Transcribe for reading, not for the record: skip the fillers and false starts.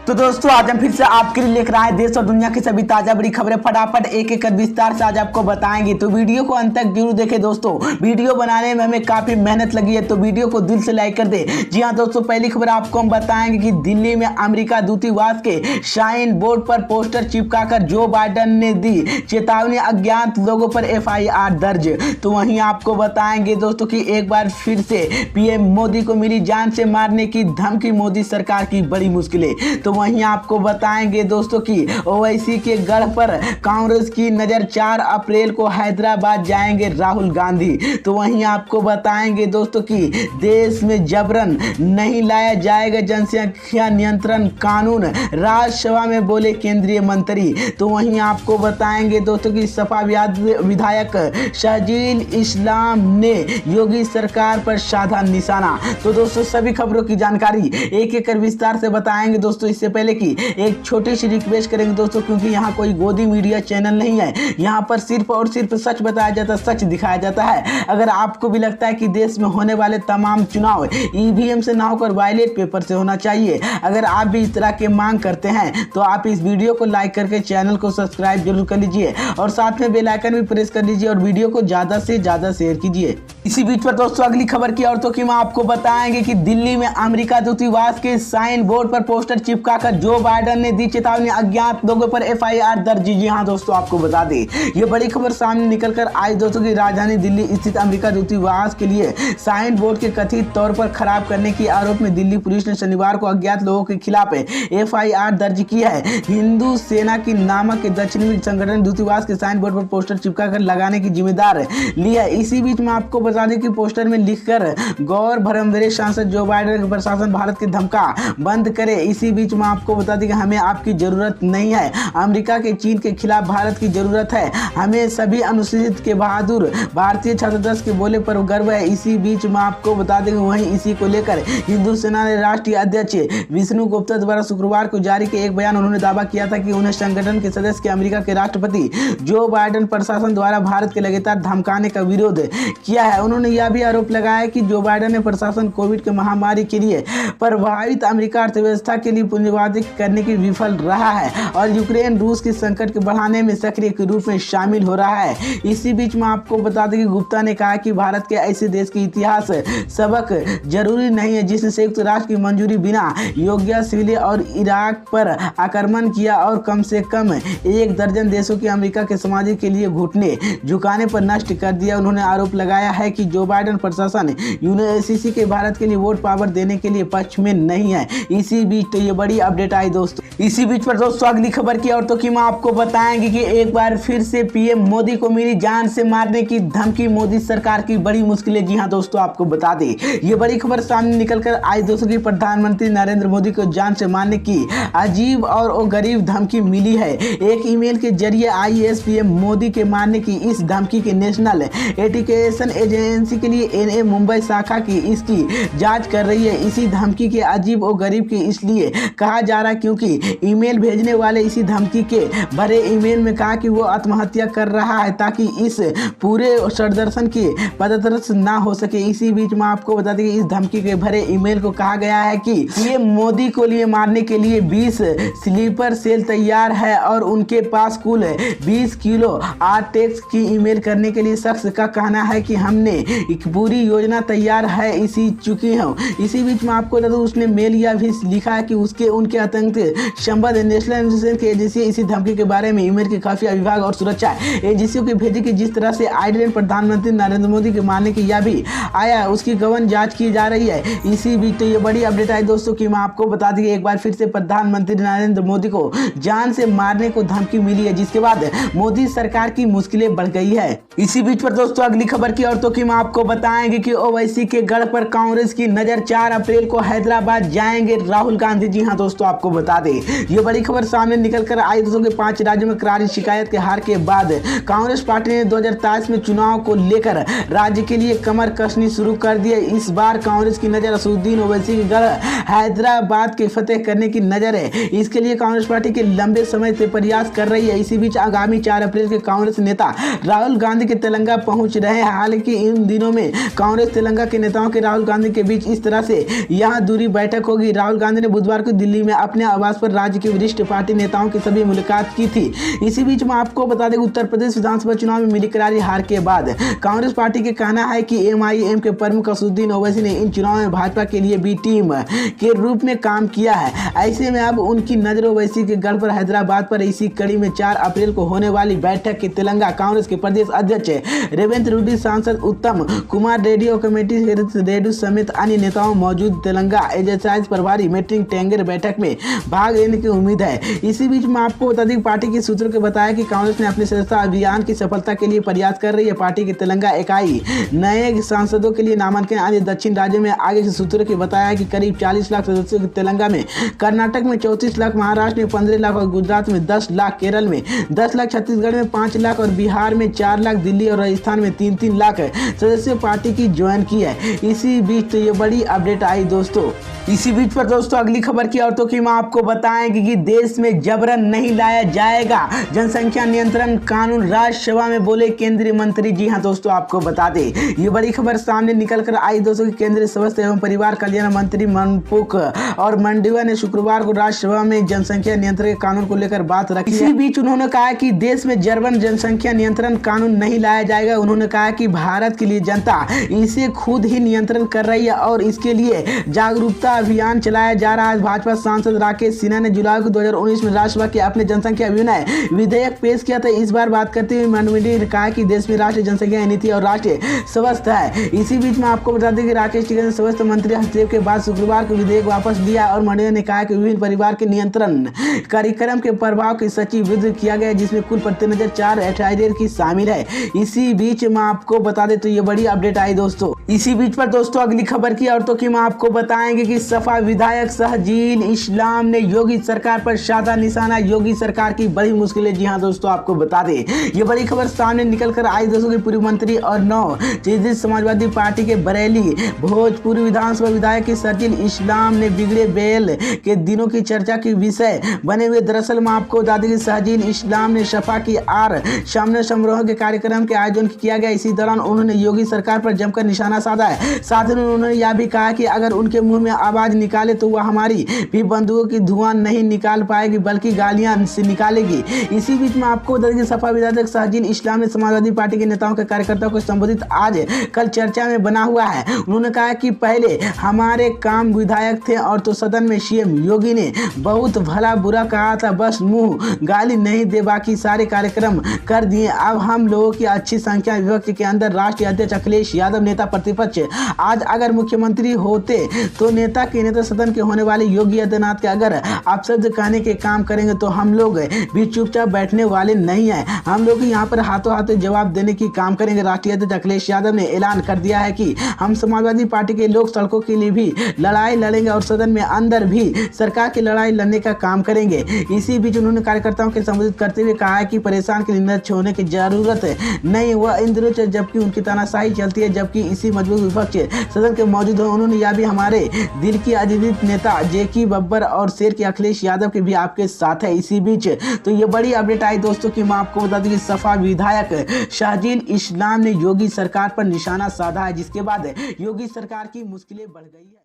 तो दोस्तों आज हम फिर से आपके लिए लेकर आए देश और दुनिया की सभी ताजा बड़ी खबरें फटाफट एक एक कर विस्तार से आज आपको बताएंगे। तो वीडियो को अंत तक जरूर देखें दोस्तों। वीडियो बनाने में हमें काफी मेहनत लगी है, तो वीडियो को दिल से लाइक कर दे। जी हाँ दोस्तों, पहली खबर आपको हम बताएंगे कि दिल्ली में अमेरिका दूतावास के साइन बोर्ड पर पोस्टर चिपकाकर जो बाइडेन ने दी चेतावनी, अज्ञात लोगों पर FIR दर्ज। तो वहीं आपको बताएंगे दोस्तों कि एक बार फिर से PM मोदी को मिली जान से मारने की धमकी, मोदी सरकार की बड़ी मुश्किलें। तो वहीं आपको बताएंगे दोस्तों कि ओवैसी के गढ़ पर कांग्रेस की नजर, 4 अप्रैल को हैदराबाद जाएंगे राहुल गांधी। तो वहीं आपको बताएंगे दोस्तों कि देश में जबरन नहीं लाया जाएगा जनसंख्या नियंत्रण कानून, राज्यसभा में बोले केंद्रीय मंत्री। तो वहीं आपको बताएंगे दोस्तों कि सपा विधायक शहजील इस्लाम ने योगी सरकार पर साधा निशाना। तो दोस्तों सभी खबरों की जानकारी एक एक कर विस्तार से बताएंगे दोस्तों। इससे पहले कि एक छोटी सी रिक्वेस्ट करेंगे दोस्तों, क्योंकि यहाँ कोई गोदी मीडिया चैनल नहीं है, यहाँ पर सिर्फ और सिर्फ सच बताया जाता है, सच दिखाया जाता है। अगर आपको भी लगता है कि देश में होने वाले तमाम चुनाव EVM से ना होकर बैलेट पेपर से होना चाहिए, अगर आप भी इस तरह के मांग करते हैं तो आप इस वीडियो को लाइक करके चैनल को सब्सक्राइब जरूर कर लीजिए और साथ में बेल आइकन भी प्रेस कर लीजिए और वीडियो को ज्यादा से ज्यादा शेयर कीजिए। इसी बीच पर दोस्तों अगली खबर की औरतों की मां आपको बताएंगे कि दिल्ली में अमेरिका दूतावास के साइन बोर्ड पर पोस्टर चिपकाकर जो बाइडेन ने दी चेतावनी, अज्ञात लोगों पर FIR दर्ज। जी हाँ दोस्तों, आपको बता दें ये बड़ी खबर सामने निकलकर आई दोस्तों की राजधानी दिल्ली स्थित अमेरिका दूतावास के लिए साइन बोर्ड के कथित तौर पर खराब करने के आरोप में दिल्ली पुलिस ने शनिवार को अज्ञात लोगों के खिलाफ FIR दर्ज की है। हिंदू सेना की नामक के दक्षिणी संगठन दूतावास के साइन बोर्ड पर पोस्टर चिपकाकर लगाने की जिम्मेदार ली है। इसी बीच में आपको बता दें कि पोस्टर में लिखकर गौर भरमदेश सांसद जो बाइडेन के प्रशासन भारत की धमका बंद करे। इसी बीच में आपको बता दें कि हमें आपकी जरूरत नहीं है, अमेरिका के चीन के खिलाफ भारत की जरूरत है, हमें सभी अनुसूचित के बहादुर भारतीय छात्र के बोले पर गर्व है। इसी बीच में आपको बता दें वहीं इसी को लेकर हिंदू सेना ने राष्ट्रीय अध्यक्ष विष्णु गुप्ता द्वारा शुक्रवार को जारी किए एक बयान, उन्होंने दावा किया था कि उन्हें संगठन के सदस्य के अमेरिका के राष्ट्रपति जो बाइडेन प्रशासन द्वारा भारत के लगातार धमकाने का विरोध किया है। उन्होंने यह भी आरोप लगाया कि जो बाइडेन ने प्रशासन कोविड के महामारी के लिए प्रभावित अमेरिका अर्थव्यवस्था के लिए पूंजीवादी करने की विफल रहा है और यूक्रेन रूस के संकट के बढ़ाने में सक्रिय के रूप में शामिल हो रहा है। इसी बीच में आपको बता दें कि गुप्ता ने कहा कि भारत के ऐसे देश के इतिहास सबक जरूरी नहीं है जिसने संयुक्त राष्ट्र की मंजूरी बिना योग्य सिविलियन और इराक पर आक्रमण किया और कम से कम 1 दर्जन देशों की अमेरिका के समाज के लिए घुटने झुकाने पर नष्ट कर दिया। उन्होंने आरोप लगाया है कि जो बाइडेन प्रशासन UNSC के भारत के लिए वोट पावर देने के लिए पक्ष में नहीं है। इसी बीच तो ये बड़ी अपडेट आई दोस्तों। इसी बीच पर दोस्तों अगली खबर की औरतों की मां आपको बताएंगे कि एक बार फिर से PM मोदी को मिली जान से मारने की धमकी, मोदी सरकार की बड़ी मुश्किलें। जी हाँ दोस्तों, आपको बता दें ये बड़ी खबर सामने निकलकर आई दोस्तों की प्रधानमंत्री नरेंद्र मोदी को जान से मारने की अजीब और गरीब धमकी मिली है। एक ईमेल के जरिए IAS PM मोदी के मारने की इस धमकी के नेशनल एजुकेशन एजेंसी के लिए NA मुंबई शाखा की इसकी जांच कर रही है। इसी धमकी के अजीब और गरीब की इसलिए कहा जा रहा है क्योंकि ईमेल भेजने वाले इसी धमकी के भरे ईमेल में कहा कि वो आत्महत्या कर रहा है ताकि इस पूरे षड्यंत्र की पदतरस ना हो सके। इसी बीच में आपको बता दें कि इस धमकी के भरे ईमेल को कहा गया है कि ये मोदी को लिए मारने के लिए 20 स्लीपर सेल तैयार है और उनके पास कुल 20 किलो आर्टेक्स की ईमेल करने के लिए शख्स का कहना है कि हमने एक पूरी योजना तैयार है, इसी चुकी हूँ। इसी बीच में आपको बता दूं उसने मेल यह भी लिखा है कि उनके आतंक संबंध नेशनल इंटेलिजेंस एजेंसी इसी धमकी के बारे में ईमेल के खुफिया विभाग और सुरक्षा एजेंसियों की भेजी कि जिस तरह से आइडेंट प्रधानमंत्री नरेंद्र मोदी के मारने की यह भी आया उसकी गहन जांच की जा रही है। इसी बीच तो ये बड़ी अपडेट आई दोस्तों कि मैं आपको बता दी एक बार फिर से प्रधानमंत्री नरेंद्र मोदी को जान से मारने को धमकी मिली है, जिसके बाद मोदी सरकार की मुश्किलें बढ़ गई है। इसी बीच पर दोस्तों अगली खबर की औरतों की मैं आपको बताएंगे कि ओवैसी के गढ़ पर कांग्रेस की नजर, 4 अप्रैल को हैदराबाद जाएंगे राहुल गांधी। जी हाँ दोस्तों, आपको बता दें ये बड़ी खबर सामने निकल कर आई दोस्तों के 5 राज्यों में करारी शिकायत के हार के बाद कांग्रेस पार्टी ने 2023 में चुनाव को लेकर राज्य के लिए कमर कसनी शुरू कर दी है। इस बार कांग्रेस की नजर असदुद्दीन ओवैसी के गढ़ हैदराबाद के फतेह करने की नजर है। इसके लिए कांग्रेस पार्टी के लंबे समय से प्रयास कर रही है। इसी बीच आगामी 4 अप्रैल के कांग्रेस नेता राहुल गांधी के तेलंगाना पहुंच रहे हैं। हालांकि इन दिनों में कांग्रेस तेलंगाना के नेताओं के राहुल गांधी के बीच इस तरह से यहाँ दूरी बैठक होगी। राहुल गांधी ने बुधवार को दिल्ली में अपने आवास पर राज्य के वरिष्ठ पार्टी नेताओं की सभी मुलाकात की थी। इसी बीच मैं आपको बता दें, उत्तर प्रदेश विधानसभा चुनाव में मिली करारी हार के बाद कांग्रेस पार्टी का कहना है कि एमआईएम के प्रमुख असदुद्दीन ओवैसी ने इन चुनाव में भाजपा के लिए बी टीम के रूप में काम किया है। ऐसे में अब उनकी नजर ओवैसी के गढ़ पर हैदराबाद पर इसी कड़ी में 4 अप्रैल को होने वाली बैठक की तेलंगाना कांग्रेस के प्रदेश अध्यक्ष रेवंत रेड्डी, सांसद उत्तम कुमार रेड्डी और कमेटी रेड्डी समेत अन्य नेताओं मौजूद तेलंगाना एक्साइज प्रभारी मीटिंग टेंगर बैठक में भाग लेने की उम्मीद है। इसी बीच में आपको बता दें, पार्टी के सूत्रों को बताया कि कांग्रेस ने अपने सदस्यता अभियान की सफलता के लिए प्रयास कर रही है। पार्टी की तेलंगाना इकाई नए सांसदों के लिए नामांकन अन्य दक्षिण राज्यों में आगे के सूत्रों को बताया कि करीब 40 लाख सदस्यों की तेलंगाना में, कर्नाटक में 34 लाख, महाराष्ट्र में 15 लाख और गुजरात में 10 लाख, केरल में 10 लाख, छत्तीसगढ़ में 5 लाख और बिहार में 4 लाख, दिल्ली और राजस्थान में 3-3 लाख सदस्य पार्टी की ज्वाइन की है। इसी बीच तो ये बड़ी अपडेट आई दोस्तों। इसी बीच पर दोस्तों अगली खबर की औरतों की मां आपको बताएंगे कि देश में जबरन नहीं लाया जाएगा जनसंख्या नियंत्रण कानून, राज्यसभा में बोले केंद्रीय मंत्री। जी हां दोस्तों, आपको बता दें, ये बड़ी खबर सामने निकल कर आई दोस्तों कि केंद्रीय स्वास्थ्य एवं परिवार कल्याण मंत्री मनसुख और मंडाविया ने शुक्रवार को राज्यसभा में जनसंख्या नियंत्रण कानून को लेकर बात रखी। इसी बीच उन्होंने कहा कि देश में जबरन जनसंख्या नियंत्रण कानून नहीं लाया जाएगा। उन्होंने कहा कि भारत के लिए जनता इसे खुद ही नियंत्रण कर रही है और इसके लिए जागरूकता अभियान चलाया जा रहा है। भाजपा सांसद राकेश सिन्हा ने जुलाई 2019 में राज्यसभा के अपने जनसंख्या विनय विधेयक पेश किया था। इस बार बात करते हुए मंडाविया ने कहा कि देश में राष्ट्रीय जनसंख्या नीति और राष्ट्रीय स्वास्थ्य है। इसी बीच में आपको बता दें कि राकेश टिकैत ने स्वास्थ्य मंत्री हस्तक्षेप के बाद शुक्रवार को विधेयक वापस लिया और मंडाविया ने कहा कि विभिन्न परिवार के नियंत्रण कार्यक्रम के प्रभाव की सूचीबद्ध किया गया, जिसमें कुल प्रतिनिधि 4 एडवाइजर की शामिल है। इसी बीच मैं आपको बता दें तो ये बड़ी अपडेट आई दोस्तों। इसी बीच पर दोस्तों अगली खबर की औरतों की मैं आपको बताएंगे कि सपा विधायक शहजील इस्लाम ने योगी सरकार पर साधा निशाना, योगी सरकार की बड़ी मुश्किलें। जी हां दोस्तों, आपको बता दें, ये बड़ी खबर सामने निकल कर आई दोस्तों कि पूर्व मंत्री और नवनिर्वाचित समाजवादी पार्टी के बरेली भोजपुर विधानसभा विधायक शहजील इस्लाम ने बिगड़े बैल के दिनों की चर्चा की विषय बने हुए। दरअसल मैं आपको बता दें कि शहजील इस्लाम ने सपा की आर सामने समारोह के कार्यक्रम के आयोजन किया गया। इसी दौरान उन्होंने योगी सरकार पर जमकर निशाना साधा है। साथ ही उन्होंने यह भी कहा कि अगर उनके मुंह में आवाज निकाले तो वह हमारी भी बंदूकों की धुआं नहीं निकाल पाएगी बल्कि गालियां से निकालेगी। इसी बीच में आपको बता दें कि सपा विधायक शहजील इस्लाम ने समाजवादी पार्टी के नेताओं के कार्यकर्ताओं को संबोधित आज कल चर्चा में बना हुआ है। उन्होंने कहा कि पहले हमारे काम विधायक थे और तो सदन में सीएम योगी ने बहुत भला बुरा कहा था, बस मुंह गाली नहीं दे बाकी सारे कार्यक्रम कर दिए। अब हम लोगों की अच्छी संख्या विपक्ष के अंदर राष्ट्रीय अध्यक्ष अखिलेश यादव नेता प्रतिपक्ष आज अगर मुख्यमंत्री होते तो नेता के नेता सदन के होने वाले योगी आदित्यनाथ के अगर आप शब्द कहने के काम करेंगे तो हम लोग भी चुपचाप बैठने वाले नहीं है। हम लोग यहाँ पर हाथों हाथों जवाब देने की काम करेंगे। राष्ट्रीय अध्यक्ष अखिलेश यादव ने ऐलान कर दिया है कि हम समाजवादी पार्टी के लोग सड़कों के लिए भी लड़ाई लड़ेंगे और सदन में अंदर भी सरकार की लड़ाई लड़ने का काम करेंगे। इसी बीच उन्होंने कार्यकर्ताओं के संबोधित करते हुए कहा है कि परेशान के निराश होने की जरूरत नहीं, वह इन दिनों जबकि उनकी तानाशाही चलती है जबकि इसी मजबूत विपक्ष सदन के मौजूद हो। उन्होंने यह भी हमारे दिल की अजीत नेता जेकी बब्बर और शेर के अखिलेश यादव के भी आपके साथ है। इसी बीच तो ये बड़ी अपडेट आई दोस्तों कि मैं आपको बता दूं कि सपा विधायक शहजील इस्लाम ने योगी सरकार पर निशाना साधा है, जिसके बाद योगी सरकार की मुश्किलें बढ़ गई है।